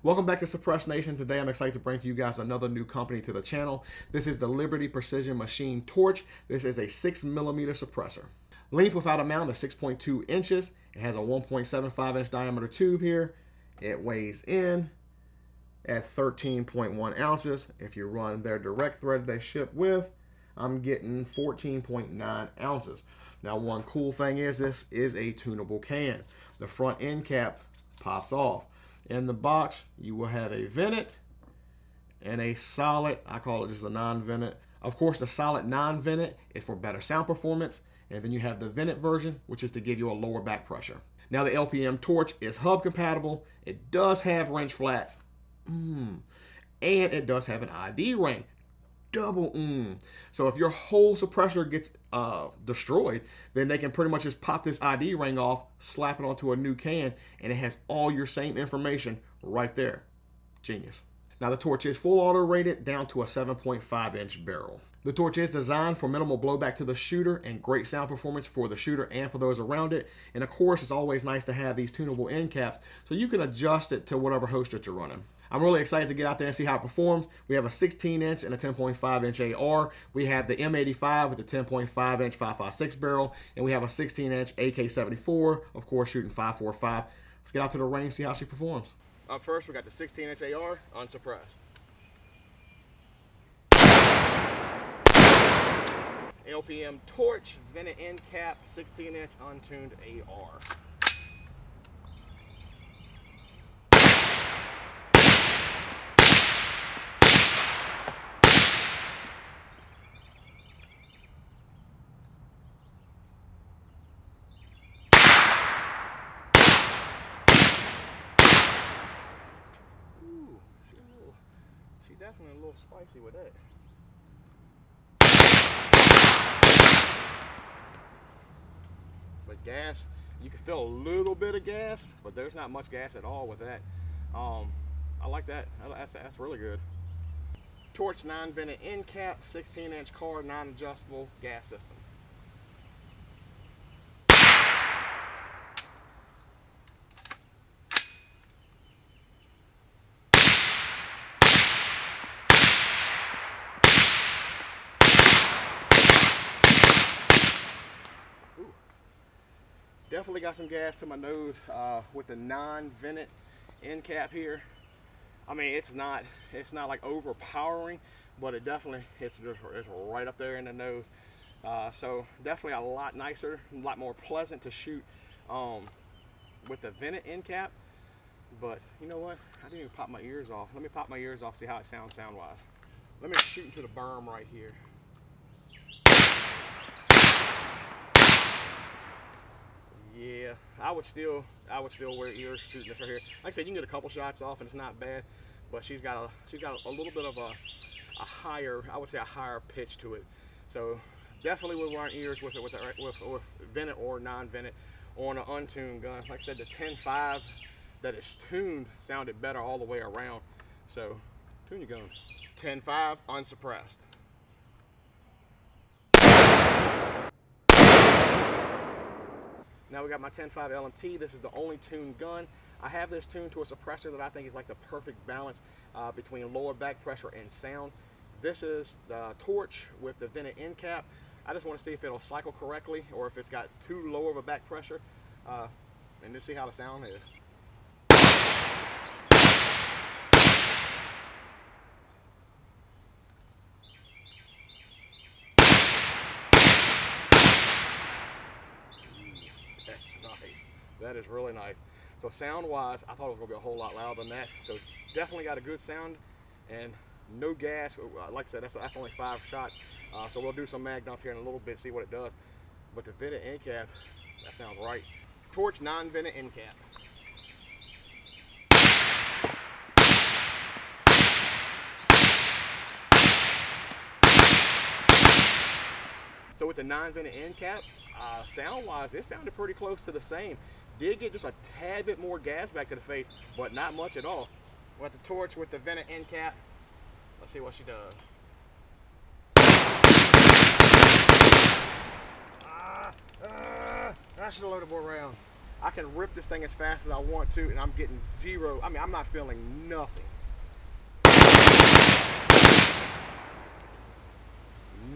Welcome back to Suppress Nation. Today I'm excited to bring to you guys another new company to the channel. This is the Liberty Precision Machine Torch. This is a 6mm suppressor. Length without a mount is 6.2 inches. It has a 1.75 inch diameter tube here. It weighs in at 13.1 ounces. If you run their direct thread they ship with, I'm getting 14.9 ounces. Now, one cool thing is this is a tunable can. The front end cap pops off. In the box, you will have a vented and a solid, I call it just a non-vented. Of course, the solid non-vented is for better sound performance. And then you have the vented version, which is to give you a lower back pressure. Now, the LPM Torch is hub compatible. It does have wrench flats. And it does have an ID ring. Double So if your whole suppressor gets destroyed, then they can pretty much just pop this ID ring off, slap it onto a new can, and it has all your same information right there. Genius. Now, the Torch is full auto rated down to a 7.5 inch barrel. The Torch is designed for minimal blowback to the shooter and great sound performance for the shooter and for those around it. And of course, it's always nice to have these tunable end caps so you can adjust it to whatever host that you're running. I'm really excited to get out there and see how it performs. We have a 16 inch and a 10.5 inch AR. We have the M85 with the 10.5 inch 5.56 barrel, and we have a 16 inch AK-74, of course shooting 5.45. Let's get out to the range and see how she performs. Up first, we got the 16 inch AR unsuppressed. LPM Torch, vented end cap, 16 inch untuned AR. She's definitely a little spicy with that. But gas, you can feel a little bit of gas, but there's not much gas at all with that. I like that. That's really good. Torch non-vented end cap, 16 inch car, non-adjustable gas system. Definitely got some gas to my nose with the non-vented end cap here. I mean, it's not like overpowering, but it's right up there in the nose. So definitely a lot nicer, a lot more pleasant to shoot with the vented end cap. But you know what? I didn't even pop my ears off. Let me pop my ears off, see how it sounds sound-wise. Let me shoot into the berm right here. Yeah, I would still wear ears shooting this right here. Like I said, you can get a couple shots off and it's not bad, but she's got a little bit of a higher, I would say a higher pitch to it. So definitely would wear ears with vented or non-vented on an untuned gun. Like I said, the 10.5 that is tuned sounded better all the way around. So tune your guns. 10.5 unsuppressed. Now we got my 10.5 LMT. This is the only tuned gun. I have this tuned to a suppressor that I think is like the perfect balance between lower back pressure and sound. This is the Torch with the vented end cap. I just want to see if it'll cycle correctly or if it's got too low of a back pressure, and just see how the sound is. That's nice. That is really nice. So sound-wise, I thought it was going to be a whole lot louder than that. So definitely got a good sound and no gas. Like I said, that's only 5 shots. So we'll do some mag dumps here in a little bit, see what it does. But the vented end cap, that sounds right. Torch non-vented end cap. So with the non-vented end cap, sound-wise, it sounded pretty close to the same. Did get just a tad bit more gas back to the face, but not much at all. With the Torch with the vented end cap, let's see what she does. I should have loaded more round. I can rip this thing as fast as I want to, and I'm getting zero. I mean, I'm not feeling nothing.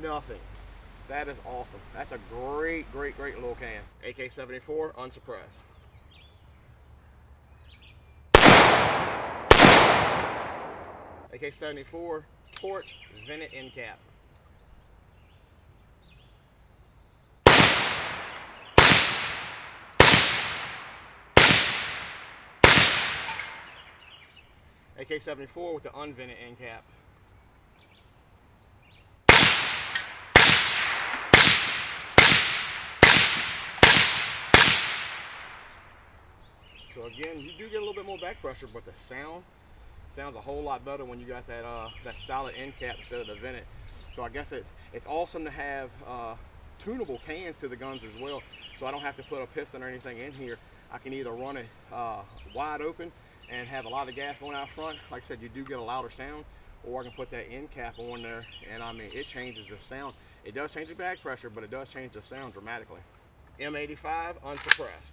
Nothing. That is awesome. That's a great, great, great little can. AK-74 unsuppressed. AK-74 Torch vented end cap. AK-74 with the unvented end cap. So again, you do get a little bit more back pressure, but the sounds a whole lot better when you got that solid end cap instead of the vented. So I guess it's awesome to have tunable cans to the guns as well. So I don't have to put a piston or anything in here. I can either run it wide open and have a lot of gas going out front. Like I said, you do get a louder sound, or I can put that end cap on there, and I mean, it changes the sound. It does change the back pressure, but it does change the sound dramatically. M85 unsuppressed.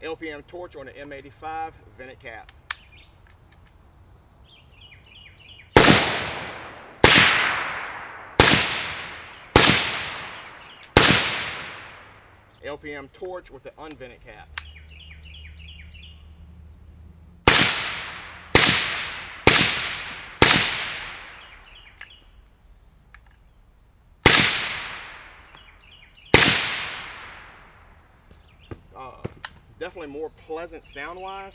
LPM Torch on the M85 vented cap. LPM Torch with the unvented cap. Definitely more pleasant sound-wise,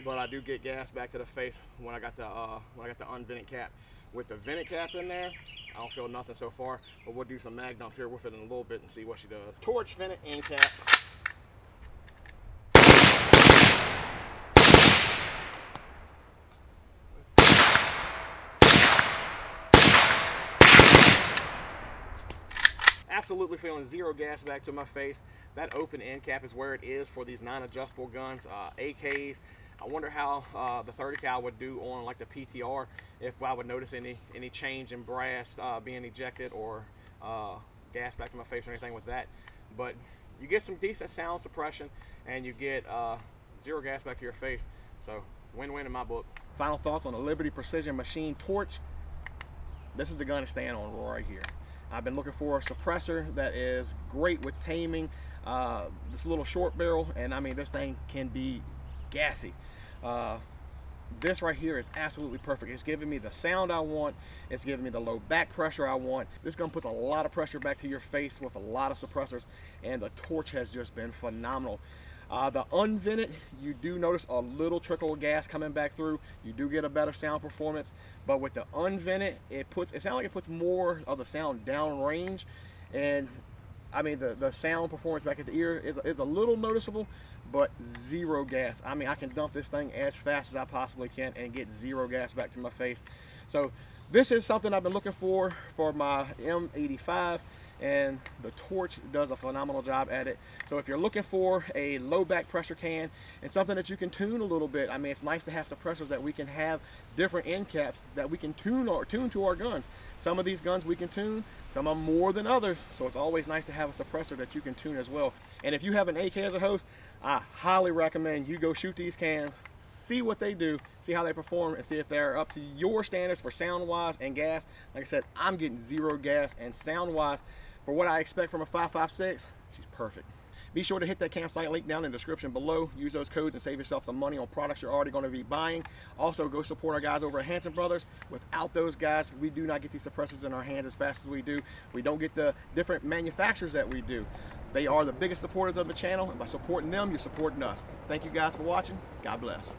but I do get gas back to the face when I got the unvented cap. With the vented cap in there, I don't feel nothing so far, but we'll do some mag dumps here with it in a little bit and see what she does. Torch vented end cap. Absolutely feeling zero gas back to my face. That open end cap is where it is for these non-adjustable guns, AKs. I wonder how the 30 cal would do on like the PTR, if I would notice any change in brass being ejected or gas back to my face or anything with that. But you get some decent sound suppression and you get zero gas back to your face. So win-win in my book. Final thoughts on the Liberty Precision Machine Torch. This is the gun to stand on right here. I've been looking for a suppressor that is great with taming. This little short barrel, and I mean, this thing can be gassy. This right here is absolutely perfect. It's giving me the sound I want. It's giving me the low back pressure I want. This gun puts a lot of pressure back to your face with a lot of suppressors, and the Torch has just been phenomenal. The unvented, you do notice a little trickle of gas coming back through. You do get a better sound performance, but with the unvented, it sounds like it puts more of the sound down range, and I mean the sound performance back at the ear is a little noticeable, but zero gas. I mean, I can dump this thing as fast as I possibly can and get zero gas back to my face. So this is something I've been looking for my M85, and the Torch does a phenomenal job at it. So if you're looking for a low back pressure can and something that you can tune a little bit, I mean, it's nice to have suppressors that we can have different end caps that we can tune to our guns. Some of these guns we can tune, some are more than others, so it's always nice to have a suppressor that you can tune as well. And if you have an AK as a host, I highly recommend you go shoot these cans, see what they do, see how they perform, and see if they're up to your standards for sound wise and gas. Like I said, I'm getting zero gas, and sound wise, for what I expect from a 5.56, she's perfect. Be sure to hit that campsite link down in the description below. Use those codes and save yourself some money on products you're already going to be buying. Also, go support our guys over at Hanson Brothers. Without those guys, we do not get these suppressors in our hands as fast as we do. We don't get the different manufacturers that we do. They are the biggest supporters of the channel, and by supporting them, you're supporting us. Thank you guys for watching. God bless.